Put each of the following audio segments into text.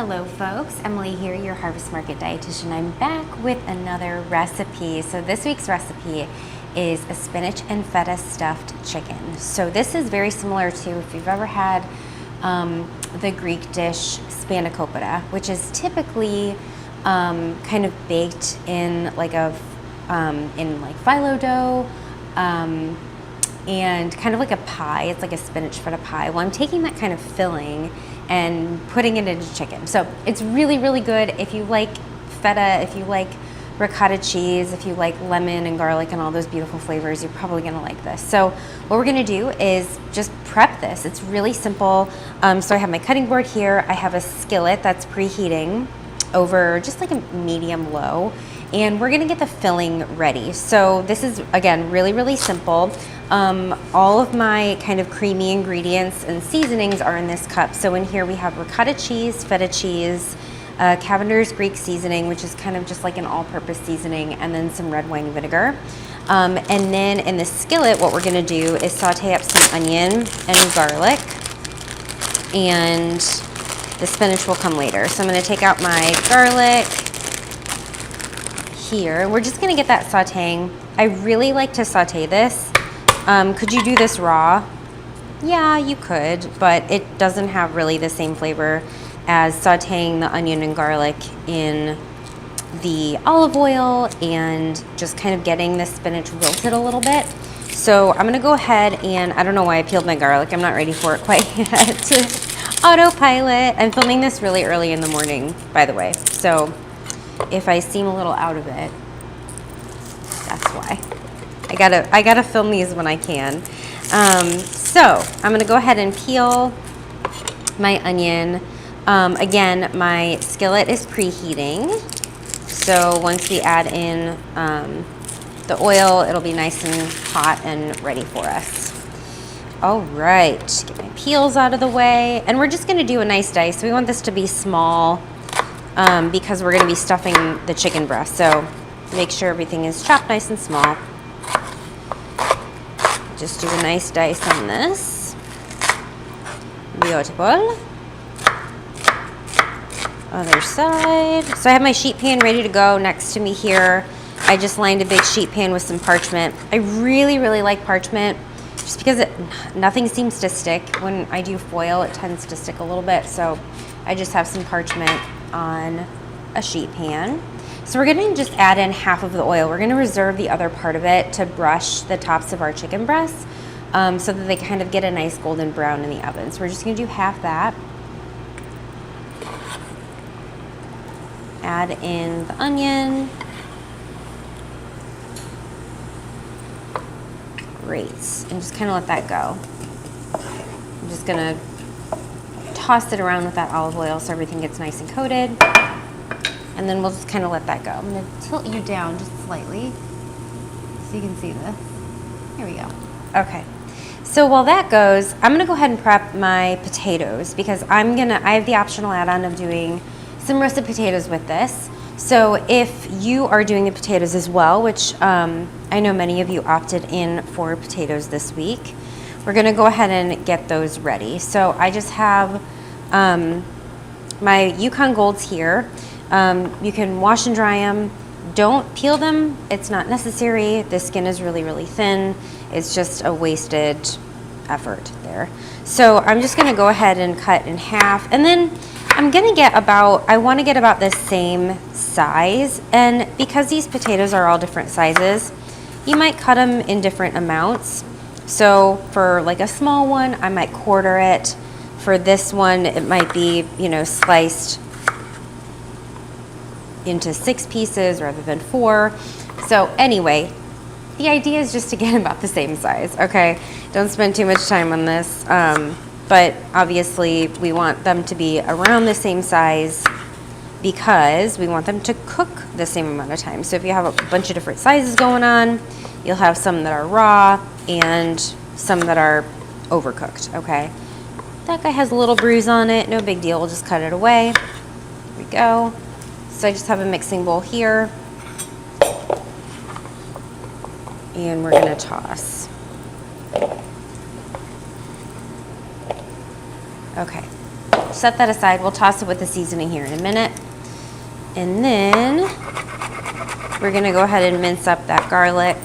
Hello folks, Emily here, your Harvest Market dietitian. I'm back with another recipe. So this week's recipe is a spinach and feta stuffed chicken. So this is very similar to if you've ever had the Greek dish Spinach Feta, which is typically kind of baked in like a phyllo dough and kind of like a pie. It's like a spinach feta pie. Well, I'm taking that kind of filling and putting it into chicken. So it's really, really good. If you like feta, if you like ricotta cheese, if you like lemon and garlic and all those beautiful flavors, you're probably gonna like this. So what we're gonna do is just prep this. It's really simple. So I have my cutting board here. I have a skillet that's preheating over just like a medium low. And we're gonna get the filling ready. So this is, again, really, really simple. All of my kind of creamy ingredients and seasonings are in this cup. So in here we have ricotta cheese, feta cheese, Cavender's Greek seasoning, which is kind of just like an all-purpose seasoning, and then some red wine vinegar. And then in the skillet, what we're gonna do is saute up some onion and garlic, and the spinach will come later. So I'm gonna take out my garlic here. We're just gonna get that sauteing. I really like to saute this. Could you do this raw? Yeah, you could, but it doesn't have really the same flavor as sauteing the onion and garlic in the olive oil and just kind of getting the spinach wilted a little bit. So I'm gonna go ahead and, I don't know why I peeled my garlic. I'm not ready for it quite yet. Autopilot. I'm filming this really early in the morning, by the way. So if I seem a little out of it, that's why. I gotta film these when I can. So I'm gonna go ahead and peel my onion. Again, my skillet is preheating. So once we add in the oil, it'll be nice and hot and ready for us. All right, get my peels out of the way. And we're just gonna do a nice dice. We want this to be small because we're gonna be stuffing the chicken breast. So make sure everything is chopped nice and small. Just do a nice dice on this. Beautiful. Other side. So I have my sheet pan ready to go next to me here. I just lined a big sheet pan with some parchment. I really, really like parchment just because nothing seems to stick. When I do foil, it tends to stick a little bit. So I just have some parchment on a sheet pan. So we're gonna just add in half of the oil. We're gonna reserve the other part of it to brush the tops of our chicken breasts so that they kind of get a nice golden brown in the oven. So we're just gonna do half that. Add in the onion. Great, and just kind of let that go. I'm just gonna toss it around with that olive oil so everything gets nice and coated. And then we'll just kind of let that go. I'm gonna tilt you down just slightly so you can see this. Here we go. Okay. So while that goes, I'm gonna go ahead and prep my potatoes because I have the optional add-on of doing some roasted potatoes with this. So if you are doing the potatoes as well, which I know many of you opted in for potatoes this week, we're gonna go ahead and get those ready. So I just have my Yukon Golds here. You can wash and dry them. Don't peel them. It's not necessary. The skin is really, really thin. It's just a wasted effort there. So I'm just gonna go ahead and cut in half. And then I'm gonna get I wanna get about the same size. And because these potatoes are all different sizes, you might cut them in different amounts. So for like a small one, I might quarter it. For this one, it might be, sliced into 6 pieces rather than 4. So anyway, the idea is just to get about the same size, okay? Don't spend too much time on this, but obviously we want them to be around the same size because we want them to cook the same amount of time. So if you have a bunch of different sizes going on, you'll have some that are raw and some that are overcooked, okay? That guy has a little bruise on it, no big deal, we'll just cut it away. There we go. So I just have a mixing bowl here. And we're gonna toss. Okay, set that aside. We'll toss it with the seasoning here in a minute. And then we're gonna go ahead and mince up that garlic.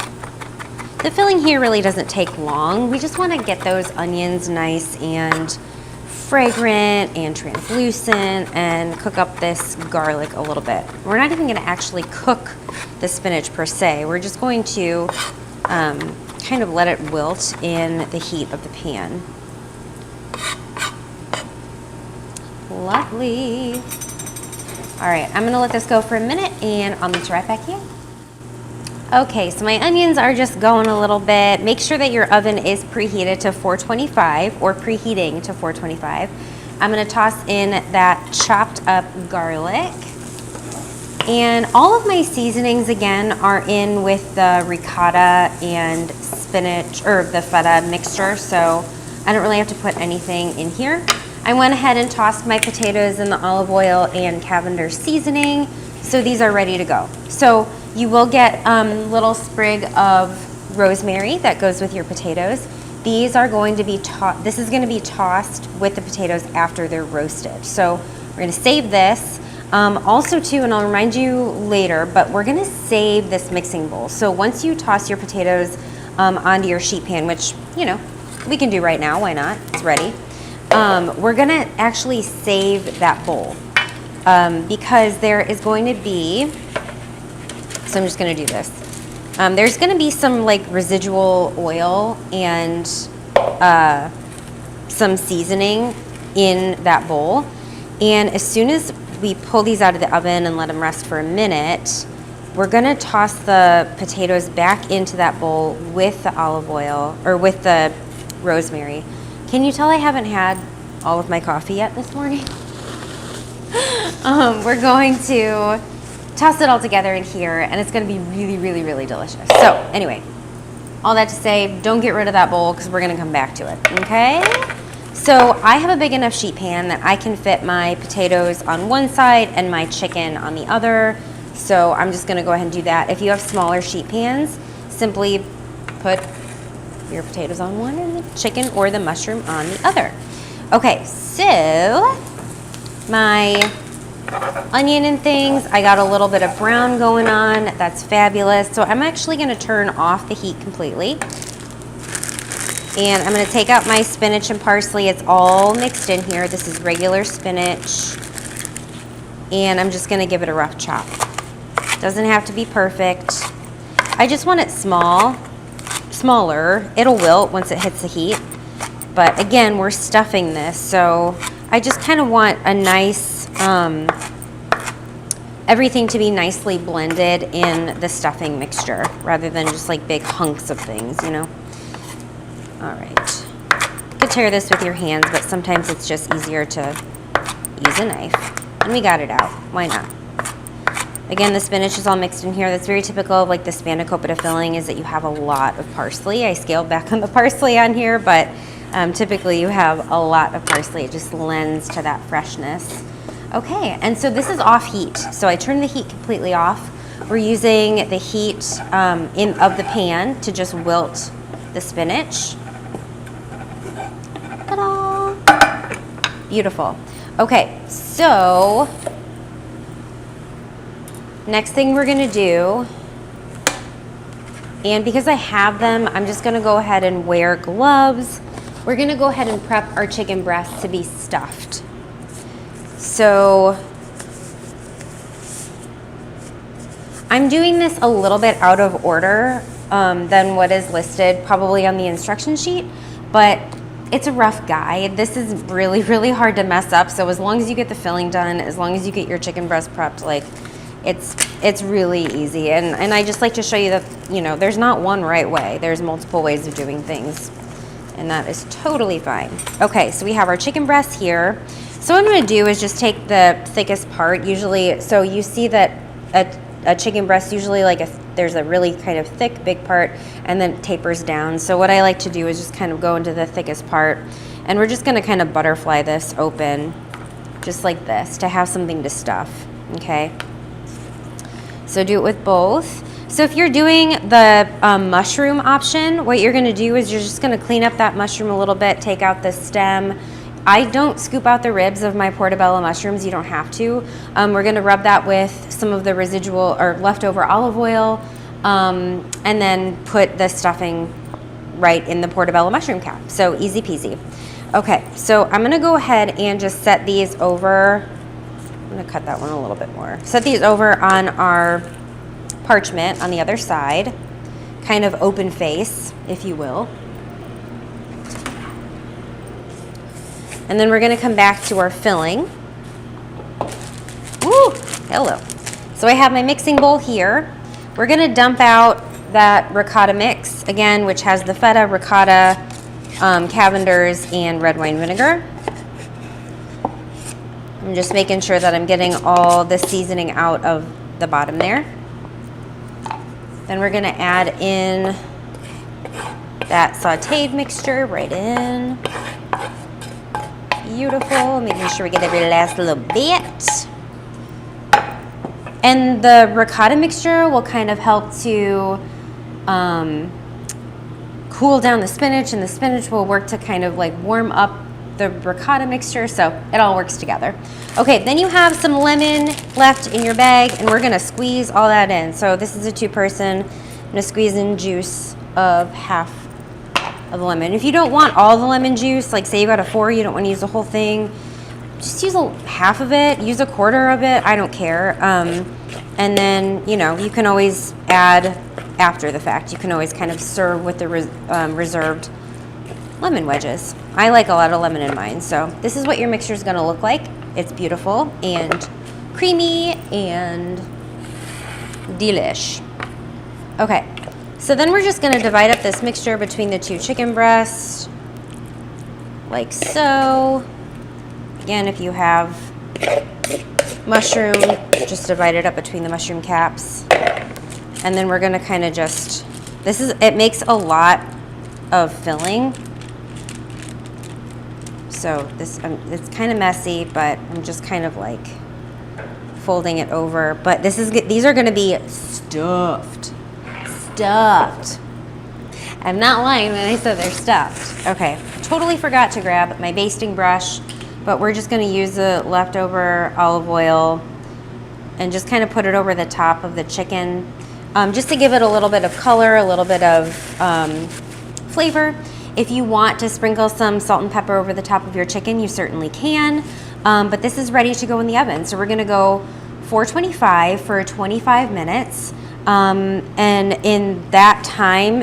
The filling here really doesn't take long. We just wanna get those onions nice and fragrant and translucent and cook up this garlic a little bit. We're not even gonna actually cook the spinach per se. We're just going to kind of let it wilt in the heat of the pan. Lovely. All right, I'm gonna let this go for a minute and I'll meet you right back here. Okay, so my onions are just going a little bit. Make sure that your oven is preheated to 425 or preheating to 425. I'm gonna toss in that chopped up garlic. And all of my seasonings, again, are in with the ricotta and spinach, or the feta mixture, so I don't really have to put anything in here. I went ahead and tossed my potatoes in the olive oil and Cavender seasoning, so these are ready to go. So you will get a little sprig of rosemary that goes with your potatoes. These are going to be this is going to be tossed with the potatoes after they're roasted. So we're going to save this. Also too, and I'll remind you later, but we're gonna save this mixing bowl. So once you toss your potatoes onto your sheet pan, which, you know, we can do right now, why not? It's ready. We're gonna actually save that bowl because there is going to be, so I'm just gonna do this. There's gonna be some like residual oil and some seasoning in that bowl. And as soon as we pull these out of the oven and let them rest for a minute, we're gonna toss the potatoes back into that bowl with the olive oil, or with the rosemary. Can you tell I haven't had all of my coffee yet this morning? We're going to toss it all together in here, and it's gonna be really, really, really delicious. So anyway, all that to say, don't get rid of that bowl because we're gonna come back to it, okay? So I have a big enough sheet pan that I can fit my potatoes on one side and my chicken on the other. So I'm just gonna go ahead and do that. If you have smaller sheet pans, simply put your potatoes on one and the chicken or the mushroom on the other. Okay, so my onion and things, I got a little bit of brown going on. That's fabulous. So I'm actually gonna turn off the heat completely. And I'm gonna take out my spinach and parsley. It's all mixed in here. This is regular spinach. And I'm just gonna give it a rough chop. Doesn't have to be perfect. I just want it smaller. It'll wilt once it hits the heat. But again, we're stuffing this, so I just kind of want a nice, everything to be nicely blended in the stuffing mixture rather than just like big hunks of things, you know? All right, you could tear this with your hands, but sometimes it's just easier to use a knife. And we got it out, why not? Again, the spinach is all mixed in here. That's very typical of like the spanakopita filling, is that you have a lot of parsley. I scaled back on the parsley on here, but typically you have a lot of parsley. It just lends to that freshness. Okay, and so this is off heat. So I turned the heat completely off. We're using the heat of the pan to just wilt the spinach. Ta-da! Beautiful. Okay, so next thing we're gonna do, and because I have them, I'm just gonna go ahead and wear gloves. We're gonna go ahead and prep our chicken breast to be stuffed. So I'm doing this a little bit out of order than what is listed probably on the instruction sheet, but it's a rough guide. This is really, really hard to mess up. So as long as you get the filling done, as long as you get your chicken breast prepped, like it's really easy. And I just like to show you that, you know, there's not one right way. There's multiple ways of doing things, and that is totally fine. Okay, so we have our chicken breast here. So what I'm gonna do is just take the thickest part, usually, so you see that a chicken breast, usually like there's a really kind of thick, big part, and then it tapers down. So what I like to do is just kind of go into the thickest part, and we're just gonna kind of butterfly this open, just like this, to have something to stuff, okay? So do it with both. So if you're doing the mushroom option, what you're gonna do is you're just gonna clean up that mushroom a little bit, take out the stem, I don't scoop out the ribs of my portobello mushrooms. You don't have to. We're gonna rub that with some of the residual or leftover olive oil, and then put the stuffing right in the portobello mushroom cap. So easy peasy. Okay, so I'm gonna go ahead and just set these over. I'm gonna cut that one a little bit more. Set these over on our parchment on the other side, kind of open face, if you will. And then we're gonna come back to our filling. Woo, hello. So I have my mixing bowl here. We're gonna dump out that ricotta mix, again, which has the feta, ricotta, Cavender's, and red wine vinegar. I'm just making sure that I'm getting all the seasoning out of the bottom there. Then we're gonna add in that sauteed mixture right in. Beautiful, making sure we get every last little bit. And the ricotta mixture will kind of help to cool down the spinach, and the spinach will work to kind of like warm up the ricotta mixture, so it all works together. Okay, then you have some lemon left in your bag, and we're gonna squeeze all that in. So this is a 2-person. I'm gonna squeeze in juice of half of the lemon. If you don't want all the lemon juice, like say you got a 4, you don't want to use the whole thing, just use half of it, use a quarter of it, I don't care. And then, you know, you can always add after the fact. You can always kind of serve with the reserved lemon wedges. I like a lot of lemon in mine, so this is what your mixture is gonna look like. It's beautiful and creamy and delish. Okay, so then we're just gonna divide up this mixture between the 2 chicken breasts, like so. Again, if you have mushroom, just divide it up between the mushroom caps. And then we're gonna kind of just, it makes a lot of filling. So this, it's kind of messy, but I'm just kind of like folding it over. But these are gonna be stuffed. I'm not lying when I said they're stuffed. Okay, totally forgot to grab my basting brush, but we're just gonna use the leftover olive oil and just kind of put it over the top of the chicken, just to give it a little bit of color, a little bit of flavor. If you want to sprinkle some salt and pepper over the top of your chicken, you certainly can, but this is ready to go in the oven. So we're gonna go 425 for 25 minutes. And in that time,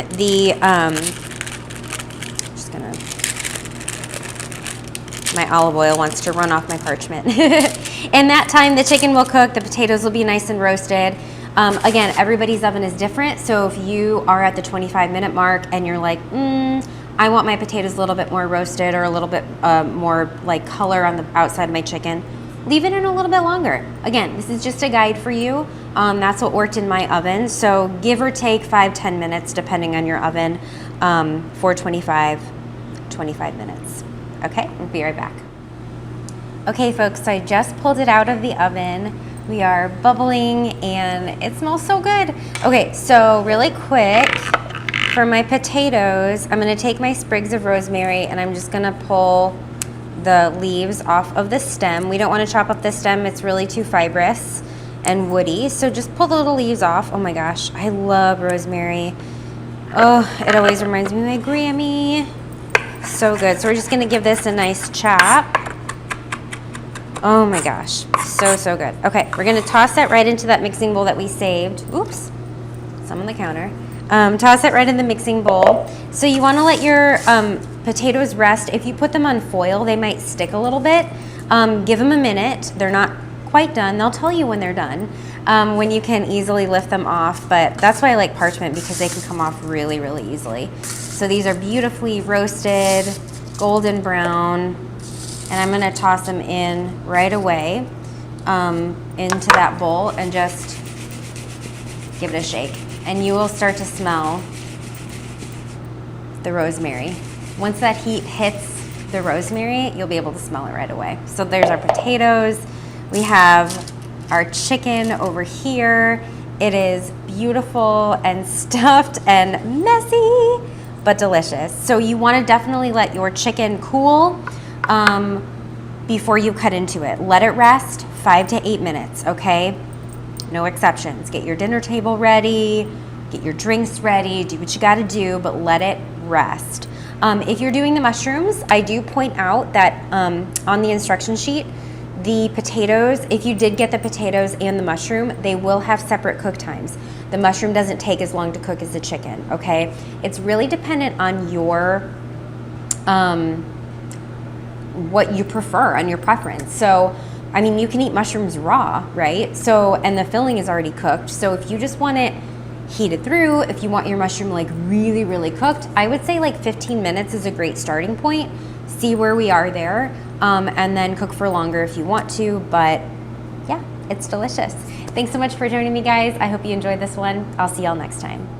my olive oil wants to run off my parchment. In that time, the chicken will cook, the potatoes will be nice and roasted. Again, everybody's oven is different, so if you are at the 25-minute mark and you're like, I want my potatoes a little bit more roasted or a little bit more like color on the outside of my chicken, leave it in a little bit longer. Again, this is just a guide for you. That's what worked in my oven. So give or take 5-10 minutes, depending on your oven, for 25 minutes. Okay, we'll be right back. Okay, folks, so I just pulled it out of the oven. We are bubbling and it smells so good. Okay, so really quick, for my potatoes, I'm gonna take my sprigs of rosemary and I'm just gonna pull the leaves off of the stem. We don't want to chop up the stem, it's really too fibrous and woody, so just pull the little leaves off. Oh my gosh, I love rosemary. Oh, it always reminds me of my Grammy. So good. So we're just gonna give this a nice chop. Oh my gosh, so good. Okay, we're gonna toss that right into that mixing bowl that we saved. Oops, some on the counter. Toss it right in the mixing bowl. So you wanna let your potatoes rest. If you put them on foil, they might stick a little bit. Give them a minute. They're not quite done. They'll tell you when they're done, when you can easily lift them off. But that's why I like parchment, because they can come off really, really easily. So these are beautifully roasted, golden brown, and I'm gonna toss them in right away into that bowl and just give it a shake. And you will start to smell the rosemary. Once that heat hits the rosemary, you'll be able to smell it right away. So there's our potatoes. We have our chicken over here. It is beautiful and stuffed and messy, but delicious. So you want to definitely let your chicken cool before you cut into it. Let it rest 5 to 8 minutes, okay? No exceptions. Get your dinner table ready, get your drinks ready, do what you gotta do, but let it rest. If you're doing the mushrooms, I do point out that on the instruction sheet, the potatoes, if you did get the potatoes and the mushroom, they will have separate cook times. The mushroom doesn't take as long to cook as the chicken, okay? It's really dependent on your, what you prefer, on your preference. So, I mean, you can eat mushrooms raw, right? So, and the filling is already cooked. So if you just want it heated through, if you want your mushroom like really, really cooked, I would say like 15 minutes is a great starting point. See where we are there, and then cook for longer if you want to, but yeah, it's delicious. Thanks so much for joining me, guys. I hope you enjoyed this one. I'll see y'all next time.